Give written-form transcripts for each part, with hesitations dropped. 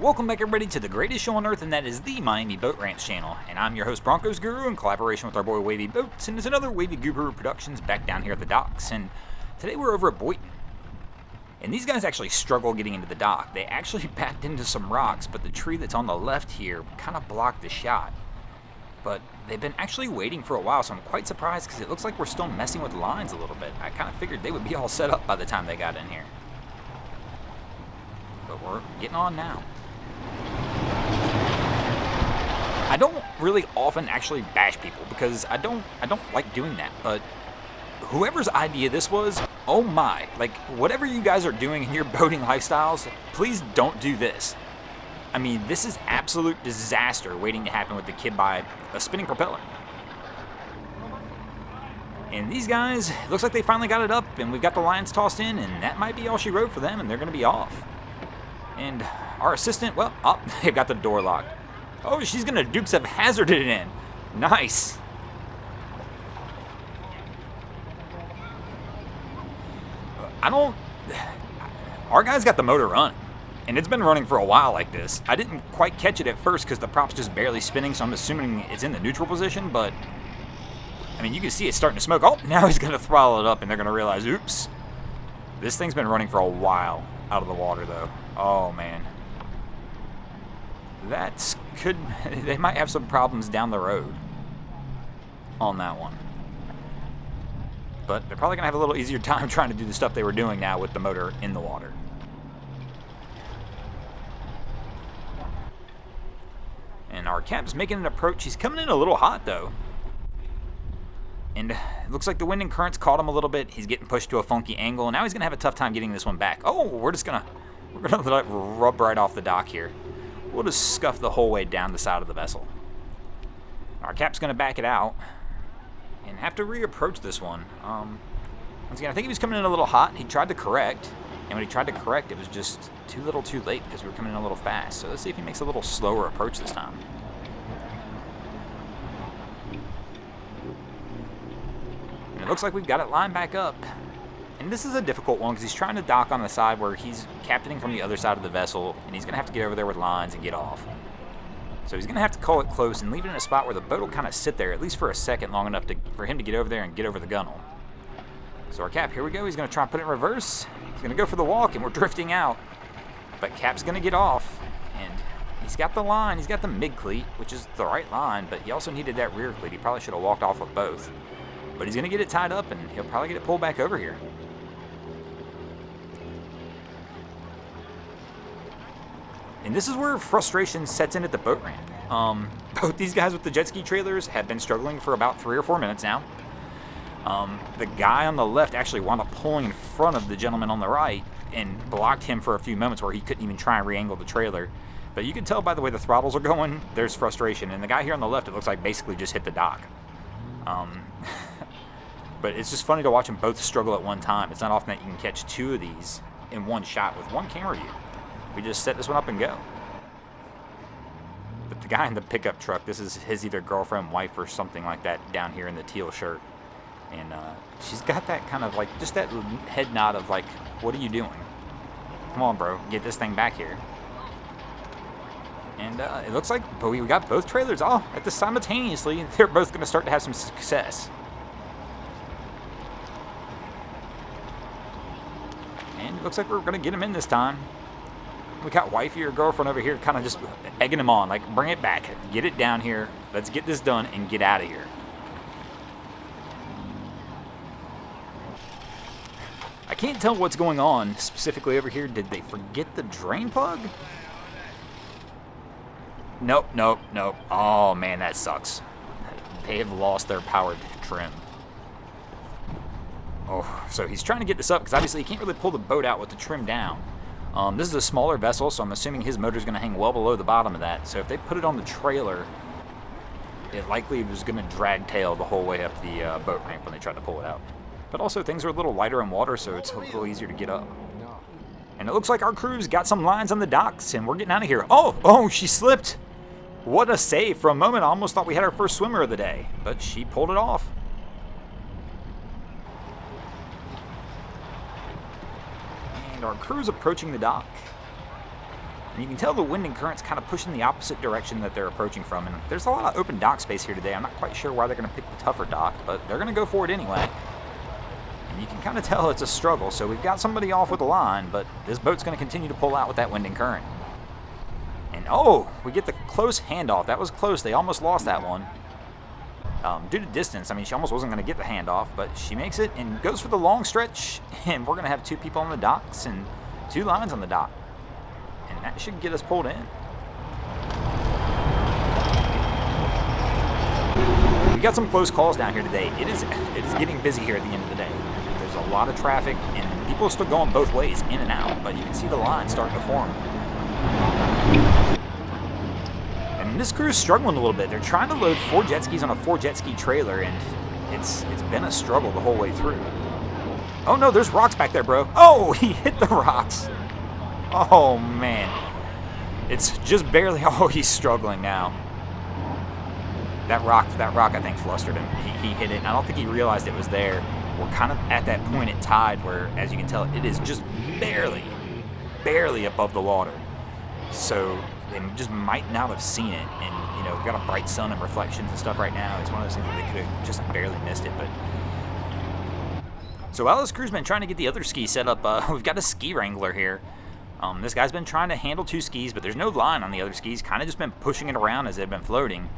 Welcome back, everybody, to the greatest show on earth, and that is the Miami Boat Ranch channel. And I'm your host, Broncos Guru, in collaboration with our boy Wavy Boats, and it's another Wavy Guru Productions back down here at the docks. And today we're over at Boynton. And these guys actually struggle getting into the dock. They actually backed into some rocks, but the tree that's on the left here kind of blocked the shot. But they've been actually waiting for a while, so I'm quite surprised because it looks like we're still messing with lines a little bit. I kind of figured they would be all set up by the time they got in here. But we're getting on now. I don't really often actually bash people because I don't like doing that, but whoever's idea this was, oh my, like whatever you guys are doing in your boating lifestyles, please don't do this. I mean, this is absolute disaster waiting to happen with the kid by a spinning propeller. And these guys, it looks like they finally got it up and we've got the lines tossed in, and that might be all she wrote for them, and they're going to be off. And our assistant, well, oh, they got the door locked. Oh, she's going to Dukes of Hazzard it in. Nice. Our guy's got the motor running, and it's been running for a while like this. I didn't quite catch it at first because the prop's just barely spinning, so I'm assuming it's in the neutral position, but I mean, you can see it's starting to smoke. Oh, now he's going to throttle it up, and they're going to realize, oops. This thing's been running for a while out of the water, though. Oh, man. They might have some problems down the road on that one. But they're probably going to have a little easier time trying to do the stuff they were doing now with the motor in the water. And our cap's making an approach. He's coming in a little hot, though. And it looks like the wind and currents caught him a little bit. He's getting pushed to a funky angle. And now he's going to have a tough time getting this one back. Oh, we're going to let it rub right off the dock here. We'll just scuff the whole way down the side of the vessel. Our cap's going to back it out and have to reapproach this one. Once again, I think he was coming in a little hot. He tried to correct, and when he tried to correct, it was just too little too late because we were coming in a little fast. So let's see if he makes a little slower approach this time. And it looks like we've got it lined back up. And this is a difficult one because he's trying to dock on the side where he's captaining from the other side of the vessel, and he's going to have to get over there with lines and get off. So he's going to have to call it close and leave it in a spot where the boat will kind of sit there, at least for a second, long enough for him to get over there and get over the gunnel. So our cap, here we go. He's going to try and put it in reverse. He's going to go for the walk, and we're drifting out. But cap's going to get off, and he's got the line. He's got the mid-cleat, which is the right line, but he also needed that rear cleat. He probably should have walked off with both. But he's going to get it tied up, and he'll probably get it pulled back over here. And this is where frustration sets in at the boat ramp. Both these guys with the jet ski trailers have been struggling for about 3 or 4 minutes now. The guy on the left actually wound up pulling in front of the gentleman on the right and blocked him for a few moments where he couldn't even try and re-angle the trailer. But you can tell by the way the throttles are going, there's frustration. And the guy here on the left, it looks like basically just hit the dock. But it's just funny to watch them both struggle at one time. It's not often that you can catch 2 of these in one shot with one camera view. We just set this one up and go. But the guy in the pickup truck, this is his either girlfriend, wife, or something like that down here in the teal shirt. And she's got that kind of like, just that head nod of like, what are you doing? Come on, bro, get this thing back here. And it looks like we got both trailers all at this simultaneously. They're both going to start to have some success. And it looks like we're going to get him in this time. We got wifey or girlfriend over here kind of just egging him on, like, bring it back, get it down here, let's get this done and get out of here. I can't tell what's going on specifically over here. Did they forget the drain plug? Nope. Oh, man, that sucks. They have lost their powered trim. Oh, so he's trying to get this up because obviously he can't really pull the boat out with the trim down. This is a smaller vessel, so I'm assuming his motor is going to hang well below the bottom of that. So if they put it on the trailer, it likely was going to drag tail the whole way up the boat ramp when they tried to pull it out. But also things are a little lighter in water, so it's a little easier to get up. And it looks like our crew's got some lines on the docks, and we're getting out of here. Oh, she slipped. What a save. For a moment, I almost thought we had our first swimmer of the day, but she pulled it off. And our crew's approaching the dock. And you can tell the wind and current's kind of pushing the opposite direction that they're approaching from. And there's a lot of open dock space here today. I'm not quite sure why they're going to pick the tougher dock, but they're going to go for it anyway. And you can kind of tell it's a struggle. So we've got somebody off with the line, but this boat's going to continue to pull out with that wind and current. And oh, we get the close handoff. That was close. They almost lost that one. Due to distance, I mean, she almost wasn't going to get the handoff, but she makes it and goes for the long stretch. And we're going to have 2 people on the docks and 2 lines on the dock. And that should get us pulled in. We got some close calls down here today. It is getting busy here at the end of the day. There's a lot of traffic, and people are still going both ways, in and out. But you can see the line starting to form. And this crew is struggling a little bit. They're trying to load 4 jet skis on a 4 jet ski trailer, and it's been a struggle the whole way through. Oh no, there's rocks back there, bro. Oh, he hit the rocks. Oh, man. It's just barely... Oh, he's struggling now. That rock, I think, flustered him. He hit it, and I don't think he realized it was there. We're kind of at that point at tide where, as you can tell, it is just barely above the water. So they just might not have seen it. And, you know, we've got a bright sun and reflections and stuff right now. It's one of those things where they could have just barely missed it, but... So while this crew's been trying to get the other ski set up, we've got a ski wrangler here. This guy's been trying to handle 2 skis, but there's no line on the other skis. Kind of just been pushing it around as they've been floating.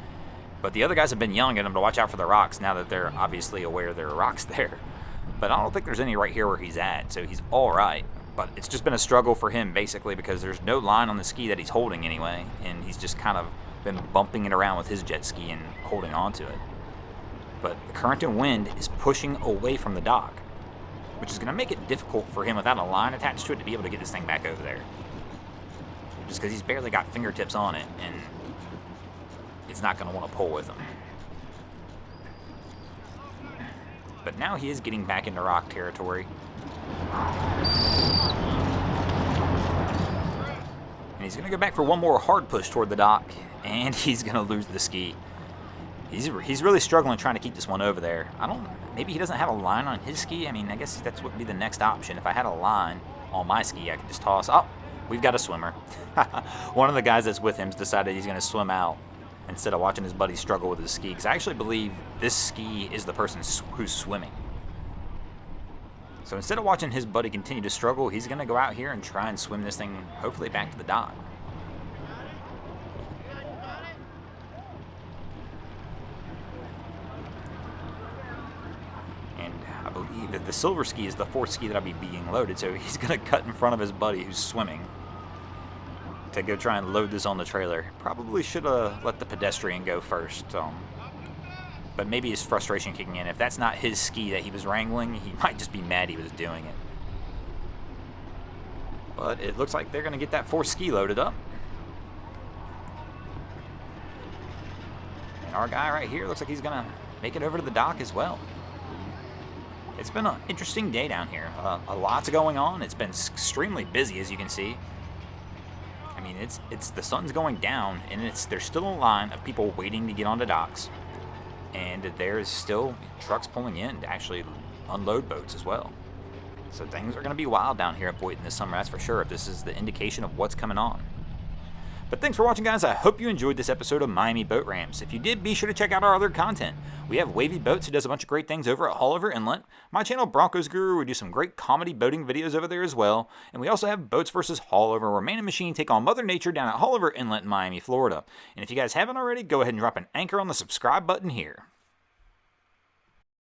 But the other guys have been yelling at him to watch out for the rocks now that they're obviously aware there are rocks there. But I don't think there's any right here where he's at, so he's all right. But it's just been a struggle for him, basically, because there's no line on the ski that he's holding anyway. And he's just kind of been bumping it around with his jet ski and holding on to it. But the current and wind is pushing away from the dock, which is going to make it difficult for him without a line attached to it to be able to get this thing back over there. Just because he's barely got fingertips on it, and it's not going to want to pull with him. But now he is getting back into rock territory. And he's going to go back for one more hard push toward the dock, and he's going to lose the ski. He's really struggling trying to keep this one over there. Maybe he doesn't have a line on his ski. I mean, I guess that would be the next option. If I had a line on my ski, I could just toss. Oh, we've got a swimmer. One of the guys that's with him's decided he's going to swim out instead of watching his buddy struggle with his ski. Because I actually believe this ski is the person who's swimming. So instead of watching his buddy continue to struggle, he's going to go out here and try and swim this thing, hopefully back to the dock. I believe that the silver ski is the 4th ski that'll be being loaded, so he's going to cut in front of his buddy who's swimming to go try and load this on the trailer. Probably should have let the pedestrian go first, but maybe his frustration kicking in. If that's not his ski that he was wrangling, he might just be mad he was doing it. But it looks like they're going to get that 4th ski loaded up. And our guy right here looks like he's going to make it over to the dock as well. It's been an interesting day down here. A lot's going on. It's been extremely busy, as you can see. I mean, it's the sun's going down, and there's still a line of people waiting to get onto docks, and there is still trucks pulling in to actually unload boats as well. So things are going to be wild down here at Boynton this summer, that's for sure, if this is the indication of what's coming on. But thanks for watching, guys. I hope you enjoyed this episode of Miami Boat Ramps. If you did, be sure to check out our other content. We have Wavy Boats, who does a bunch of great things over at Haulover Inlet. My channel, Broncos Guru, we do some great comedy boating videos over there as well. And we also have Boats vs. Haulover, where man and machine take on Mother Nature down at Haulover Inlet in Miami, Florida. And if you guys haven't already, go ahead and drop an anchor on the subscribe button here.